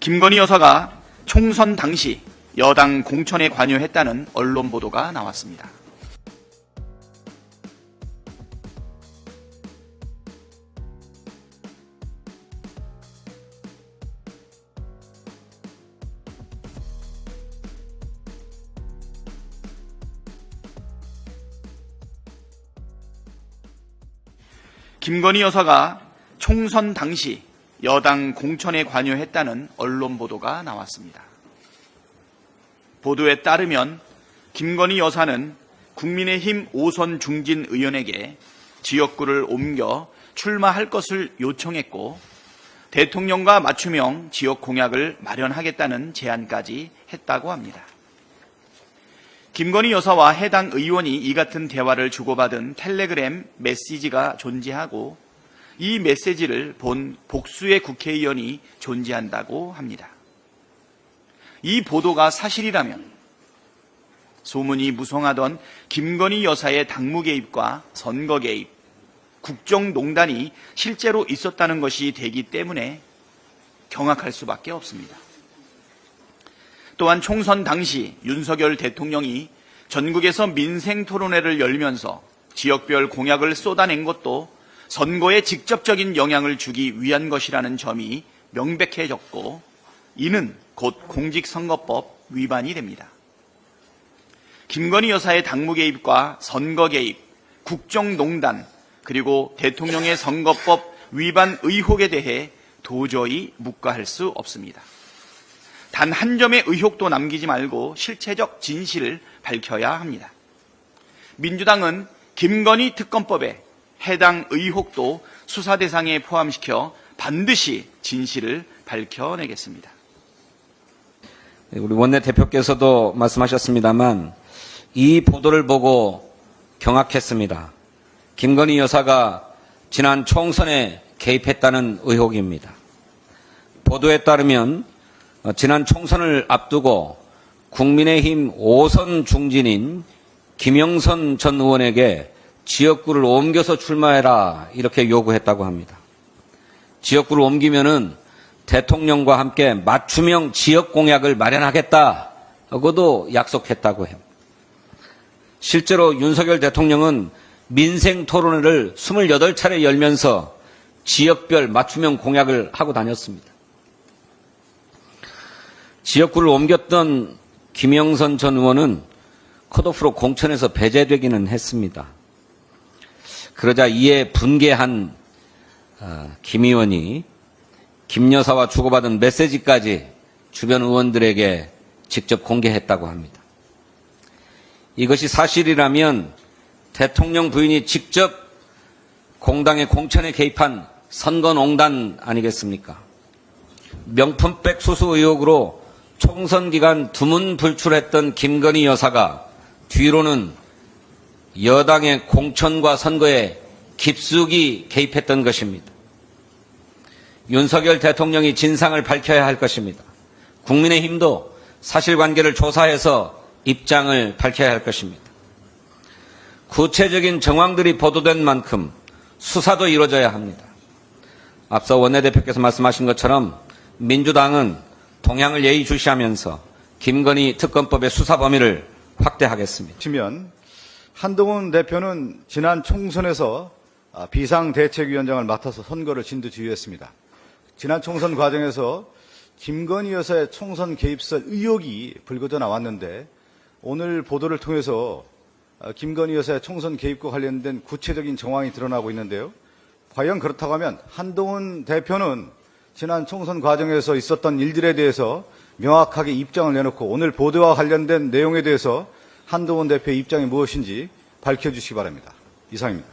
김건희 여사가 총선 당시 여당 공천에 관여했다는 언론 보도가 나왔습니다. 김건희 여사가 총선 당시 여당 공천에 관여했다는 언론 보도가 나왔습니다. 보도에 따르면 김건희 여사는 국민의힘 5선 중진 의원에게 지역구를 옮겨 출마할 것을 요청했고 대통령과 맞춤형 지역 공약을 마련하겠다는 제안까지 했다고 합니다. 김건희 여사와 해당 의원이 이 같은 대화를 주고받은 텔레그램 메시지가 존재하고 이 메시지를 본 복수의 국회의원이 존재한다고 합니다. 이 보도가 사실이라면 소문이 무성하던 김건희 여사의 당무 개입과 선거 개입, 국정농단이 실제로 있었다는 것이 되기 때문에 경악할 수밖에 없습니다. 또한 총선 당시 윤석열 대통령이 전국에서 민생 토론회를 열면서 지역별 공약을 쏟아낸 것도 선거에 직접적인 영향을 주기 위한 것이라는 점이 명백해졌고 이는 곧 공직선거법 위반이 됩니다. 김건희 여사의 당무 개입과 선거 개입, 국정농단, 그리고 대통령의 선거법 위반 의혹에 대해 도저히 묵과할 수 없습니다. 단 한 점의 의혹도 남기지 말고 실체적 진실을 밝혀야 합니다. 민주당은 김건희 특검법에 해당 의혹도 수사 대상에 포함시켜 반드시 진실을 밝혀내겠습니다. 우리 원내대표께서도 말씀하셨습니다만 이 보도를 보고 경악했습니다. 김건희 여사가 지난 총선에 개입했다는 의혹입니다. 보도에 따르면 지난 총선을 앞두고 국민의힘 5선 중진인 김영선 전 의원에게 지역구를 옮겨서 출마해라 이렇게 요구했다고 합니다. 지역구를 옮기면은 대통령과 함께 맞춤형 지역 공약을 마련하겠다고도 약속했다고 해요. 실제로 윤석열 대통령은 민생 토론회를 28차례 열면서 지역별 맞춤형 공약을 하고 다녔습니다. 지역구를 옮겼던 김영선 전 의원은 컷오프로 공천에서 배제되기는 했습니다. 그러자 이에 분개한 김 의원이 김 여사와 주고받은 메시지까지 주변 의원들에게 직접 공개했다고 합니다. 이것이 사실이라면 대통령 부인이 직접 공당의 공천에 개입한 선거농단 아니겠습니까? 명품백 수수 의혹으로 총선 기간 두문불출했던 김건희 여사가 뒤로는 여당의 공천과 선거에 깊숙이 개입했던 것입니다. 윤석열 대통령이 진상을 밝혀야 할 것입니다. 국민의힘도 사실관계를 조사해서 입장을 밝혀야 할 것입니다. 구체적인 정황들이 보도된 만큼 수사도 이루어져야 합니다. 앞서 원내대표께서 말씀하신 것처럼 민주당은 동향을 예의주시하면서 김건희 특검법의 수사 범위를 확대하겠습니다. 한동훈 대표는 지난 총선에서 비상대책위원장을 맡아서 선거를 진두지휘했습니다. 지난 총선 과정에서 김건희 여사의 총선 개입설 의혹이 불거져 나왔는데 오늘 보도를 통해서 김건희 여사의 총선 개입과 관련된 구체적인 정황이 드러나고 있는데요. 과연 그렇다고 하면 한동훈 대표는 지난 총선 과정에서 있었던 일들에 대해서 명확하게 입장을 내놓고 오늘 보도와 관련된 내용에 대해서 한동훈 대표의 입장이 무엇인지 밝혀주시기 바랍니다. 이상입니다.